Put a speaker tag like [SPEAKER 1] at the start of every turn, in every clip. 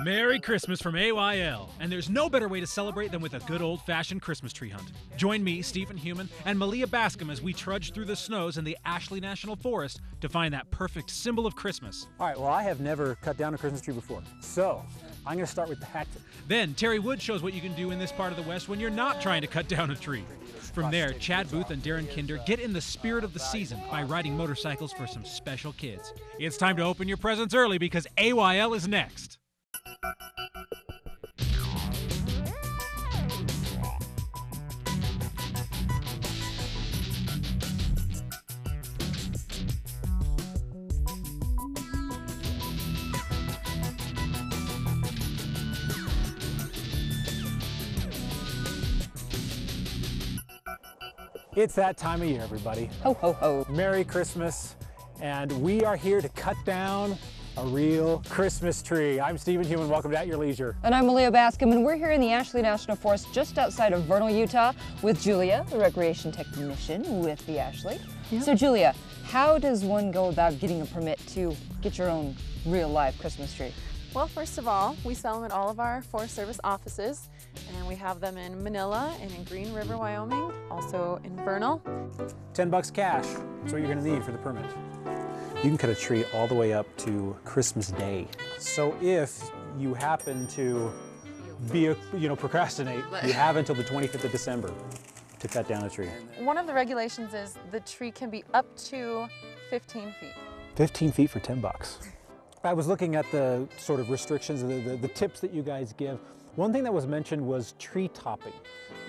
[SPEAKER 1] Merry Christmas from AYL, and there's no better way to celebrate than with a good old-fashioned Christmas tree hunt. Join me, Stephen Human, and Malia Bascom as we trudge through the snows in the Ashley National Forest to find that perfect symbol of Christmas.
[SPEAKER 2] All right, well, I have never cut down a Christmas tree before, so I'm going to start with the hatchet.
[SPEAKER 1] Then Terry Wood shows what you can do in this part of the West when you're not trying to cut down a tree. From there, Chad Booth and Darren Kinder get in the spirit of the season by riding motorcycles for some special kids. It's time to open your presents early because AYL is next.
[SPEAKER 2] It's that time of year, everybody.
[SPEAKER 3] Ho, ho, ho.
[SPEAKER 2] Merry Christmas, and we are here to cut down a real Christmas tree. I'm Stephen Human, welcome to At Your Leisure.
[SPEAKER 3] And I'm Malia Bascom, and we're here in the Ashley National Forest just outside of Vernal, Utah with Julia, the recreation technician with the Ashley. Yep. So Julia, how does one go about getting a permit to get your own real live Christmas tree?
[SPEAKER 4] Well, first of all, we sell them at all of our Forest Service offices, and we have them in Manila and in Green River, Wyoming, also in Vernal.
[SPEAKER 2] $10 cash, that's what you're gonna need for the permit. You can cut a tree all the way up to Christmas Day. So if you happen to procrastinate, you have until the 25th of December to cut down a tree.
[SPEAKER 4] One of the regulations is the tree can be up to 15 feet.
[SPEAKER 2] 15 feet for $10. I was looking at the sort of restrictions, the tips that you guys give. One thing that was mentioned was tree topping.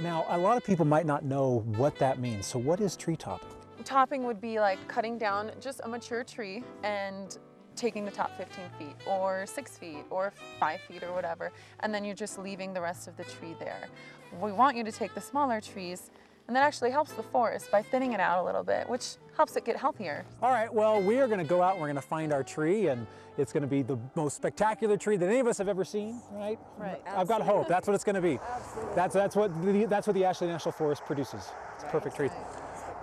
[SPEAKER 2] Now, a lot of people might not know what that means. So what is tree topping?
[SPEAKER 4] Topping would be like cutting down just a mature tree and taking the top 15 feet or 6 feet or 5 feet or whatever, and then you're just leaving the rest of the tree there. We want you to take the smaller trees, and that actually helps the forest by thinning it out a little bit, which helps it get healthier.
[SPEAKER 2] All right, well, we are gonna go out and we're gonna find our tree, and it's gonna be the most spectacular tree that any of us have ever seen, right?
[SPEAKER 4] Right.
[SPEAKER 2] I've got hope, that's what it's gonna be. That's what the Ashley National Forest produces. It's a perfect tree.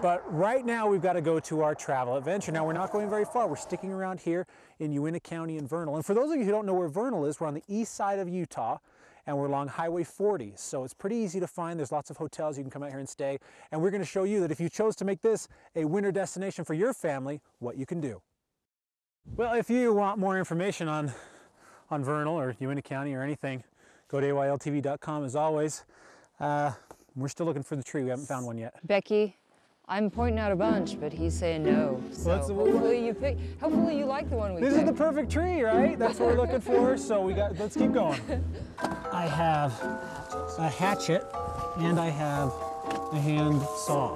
[SPEAKER 2] But right now we've got to go to our travel adventure. Now we're not going very far. We're sticking around here in Uintah County in Vernal. And for those of you who don't know where Vernal is, we're on the east side of Utah and we're along Highway 40. So it's pretty easy to find. There's lots of hotels. You can come out here and stay. And we're going to show you that if you chose to make this a winter destination for your family, what you can do. Well, if you want more information on Vernal or Uintah County or anything, go to AYLTV.com as always. We're still looking for the tree. We haven't found one yet.
[SPEAKER 3] Becky, I'm pointing out a bunch, but he's saying no. So hopefully you like the one we picked.
[SPEAKER 2] This is the perfect tree, right? That's what we're looking for. So let's keep going. I have a hatchet and I have a hand saw,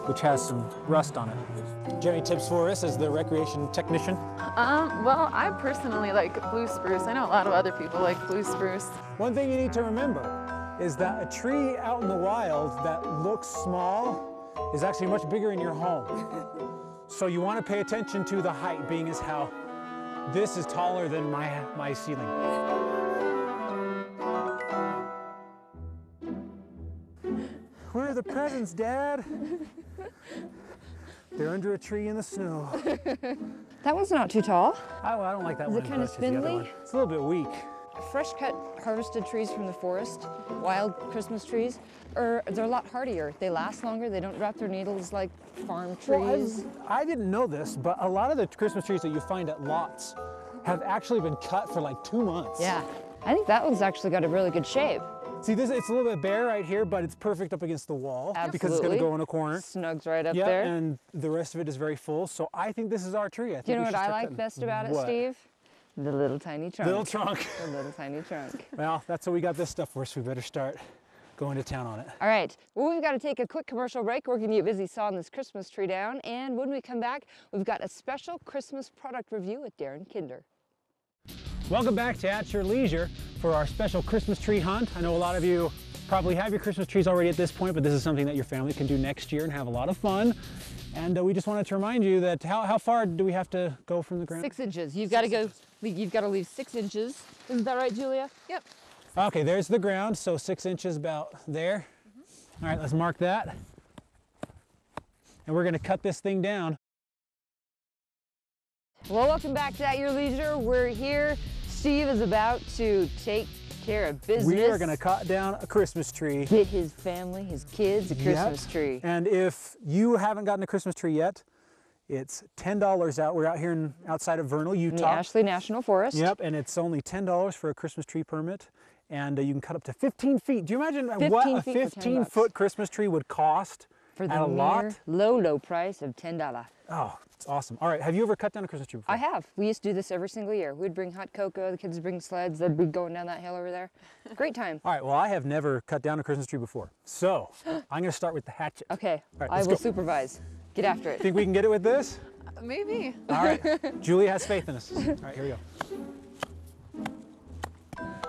[SPEAKER 2] which has some rust on it. Do you have any tips for us as the recreation technician?
[SPEAKER 4] Well, I personally like blue spruce. I know a lot of other people like blue spruce.
[SPEAKER 2] One thing you need to remember is that a tree out in the wild that looks small is actually much bigger in your home. So you want to pay attention to the height, being as how this is taller than my ceiling. Where are the presents, Dad? They're under a tree in the snow.
[SPEAKER 3] That one's not too tall.
[SPEAKER 2] I don't like that one.
[SPEAKER 3] Is it kind of spindly?
[SPEAKER 2] It's a little bit weak.
[SPEAKER 3] Fresh cut harvested trees from the forest, wild Christmas trees, they're a lot hardier. They last longer, they don't drop their needles like farm trees.
[SPEAKER 2] Well, I didn't know this, but a lot of the Christmas trees that you find at lots have actually been cut for like 2 months.
[SPEAKER 3] Yeah, I think that one's actually got a really good shape.
[SPEAKER 2] See, it's a little bit bare right here, but it's perfect up against the wall.
[SPEAKER 3] Absolutely.
[SPEAKER 2] Because it's going to go in a corner.
[SPEAKER 3] Snugs right up there.
[SPEAKER 2] And the rest of it is very full. So I think this is our tree.
[SPEAKER 3] Do you know what I like best about it, Steve? The little tiny trunk.
[SPEAKER 2] Little trunk.
[SPEAKER 3] The little tiny trunk.
[SPEAKER 2] Well, that's what we got this stuff for, so we better start going to town on it.
[SPEAKER 3] All right, well, we've got to take a quick commercial break. We're going to get busy sawing this Christmas tree down, and when we come back, we've got a special Christmas product review with Darren Kinder.
[SPEAKER 2] Welcome back to At Your Leisure for our special Christmas tree hunt. I know a lot of you probably have your Christmas trees already at this point, but this is something that your family can do next year and have a lot of fun. And we just wanted to remind you that how far do we have to go from the ground?
[SPEAKER 3] 6 inches. You've got to leave 6 inches. Isn't that right, Julia?
[SPEAKER 4] Yep.
[SPEAKER 2] Okay, there's the ground, so 6 inches about there. All right, let's mark that. And we're going to cut this thing down.
[SPEAKER 3] Well, welcome back to At Your Leisure. We're here Steve is about to take care of business.
[SPEAKER 2] We are going to cut down a Christmas tree.
[SPEAKER 3] Get his family, his kids, a Christmas tree.
[SPEAKER 2] And if you haven't gotten a Christmas tree yet, it's $10 out. We're out here outside of Vernal, Utah.
[SPEAKER 3] In the Ashley National Forest.
[SPEAKER 2] Yep, and it's only $10 for a Christmas tree permit. And you can cut up to 15 feet. Do you imagine what a 15-foot Christmas tree would cost
[SPEAKER 3] for the
[SPEAKER 2] at a lot?
[SPEAKER 3] Low price of $10.
[SPEAKER 2] Oh, it's awesome. All right, have you ever cut down a Christmas tree before?
[SPEAKER 3] I have. We used to do this every single year. We'd bring hot cocoa, the kids would bring sleds, they'd be going down that hill over there. Great time.
[SPEAKER 2] All right, well, I have never cut down a Christmas tree before. So, I'm going to start with the hatchet.
[SPEAKER 3] Okay,
[SPEAKER 2] right,
[SPEAKER 3] I will supervise. Get after it.
[SPEAKER 2] Think we can get it with this?
[SPEAKER 4] Maybe.
[SPEAKER 2] All right, Julie has faith in us. All right, here we go.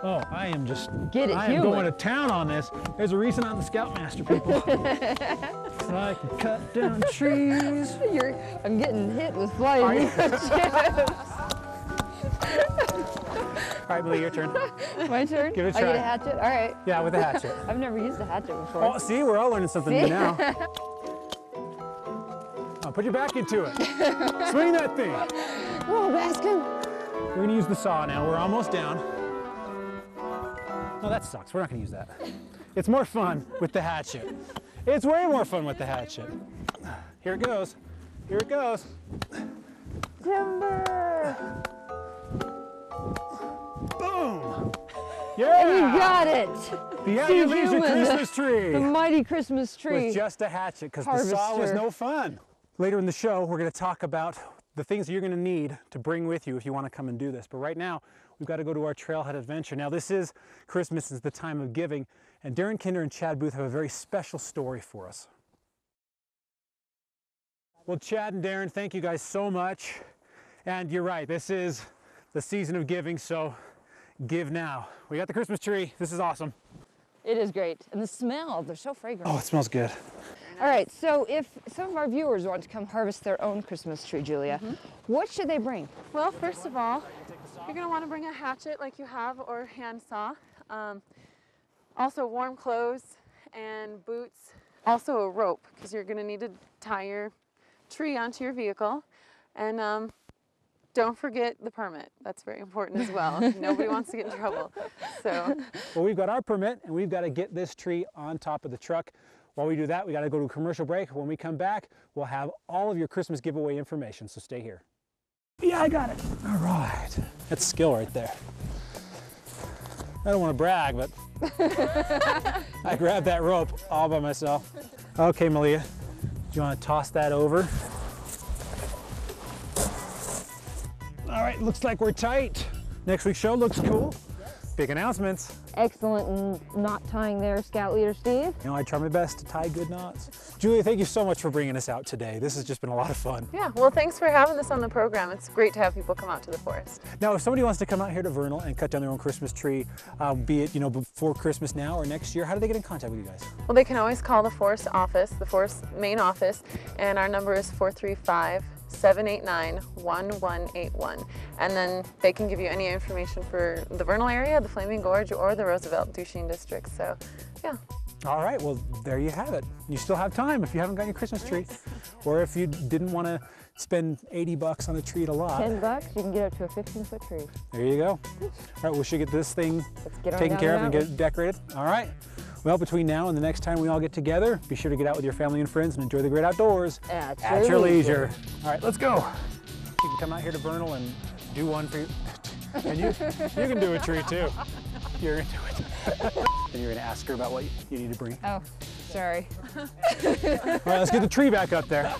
[SPEAKER 2] Oh, I am going to town on this. There's a reason I'm the Scoutmaster, people. So I can cut down trees.
[SPEAKER 3] I'm getting hit with flying chips.
[SPEAKER 2] All right, Billy, your turn.
[SPEAKER 3] My turn?
[SPEAKER 2] Give it a try.
[SPEAKER 3] I get a hatchet? All right.
[SPEAKER 2] Yeah, with a hatchet.
[SPEAKER 3] I've never used a hatchet before.
[SPEAKER 2] Oh, see, we're all learning something new now. Oh, put your back into it. Swing that thing.
[SPEAKER 3] Whoa, Baskin.
[SPEAKER 2] We're going to use the saw now. We're almost down. No, that sucks. We're not going to use that. It's more fun with the hatchet. It's way more fun with the hatchet. Here it goes. Here it goes.
[SPEAKER 3] Timber.
[SPEAKER 2] Boom. Yeah.
[SPEAKER 3] And you got it.
[SPEAKER 2] The Andalusia Christmas tree.
[SPEAKER 3] The mighty Christmas tree.
[SPEAKER 2] With just a hatchet, because the saw was no fun. Later in the show, we're going to talk about the things that you're going to need to bring with you if you want to come and do this. But right now, we've got to go to our trailhead adventure. Now, this is Christmas, is the time of giving, and Darren Kinder and Chad Booth have a very special story for us. Well, Chad and Darren, thank you guys so much. And you're right, this is the season of giving, so give now. We got the Christmas tree. This is awesome.
[SPEAKER 3] It is great. And the smell, they're so fragrant.
[SPEAKER 2] Oh, it smells good.
[SPEAKER 3] All right, so if some of our viewers want to come harvest their own Christmas tree, Julia, what should they bring?
[SPEAKER 4] Well, first of all, you're going to want to bring a hatchet like you have, or hand saw. Also warm clothes and boots. Also a rope, because you're going to need to tie your tree onto your vehicle. And don't forget the permit. That's very important as well. Nobody wants to get in trouble. So.
[SPEAKER 2] Well, we've got our permit, and we've got to get this tree on top of the truck. While we do that, we got to go to a commercial break. When we come back, we'll have all of your Christmas giveaway information, so stay here. Yeah, I got it. All right. That's skill right there. I don't want to brag, but I grabbed that rope all by myself. Okay, Malia, do you want to toss that over? All right, looks like we're tight. Next week's show looks cool. Big announcements.
[SPEAKER 3] Excellent knot tying there, Scout Leader Steve.
[SPEAKER 2] You know, I try my best to tie good knots. Julia, thank you so much for bringing us out today. This has just been a lot of fun.
[SPEAKER 4] Yeah, well, thanks for having this on the program. It's great to have people come out to the forest.
[SPEAKER 2] Now, if somebody wants to come out here to Vernal and cut down their own Christmas tree, be it, before Christmas now or next year, how do they get in contact with you guys?
[SPEAKER 4] Well, they can always call the forest office, the forest main office, and our number is 435-789-1181. And then they can give you any information for the Vernal area, the Flaming Gorge, or the Roosevelt-Duchesne district. So, yeah.
[SPEAKER 2] All right, well, there you have it. You still have time if you haven't got your Christmas tree. Or if you didn't want to spend 80 bucks on a tree at a lot.
[SPEAKER 3] $10, you can get up to a 15-foot tree.
[SPEAKER 2] There you go. All right, we should get this thing taken care of and get it decorated. All right. Well, between now and the next time we all get together, be sure to get out with your family and friends and enjoy the great outdoors at your leisure. All right, let's go. You can come out here to Vernal and do one for you. And you can do a tree too. You're gonna do it. And you're gonna ask her about what you need to bring.
[SPEAKER 3] Oh, sorry.
[SPEAKER 2] All right, let's get the tree back up there.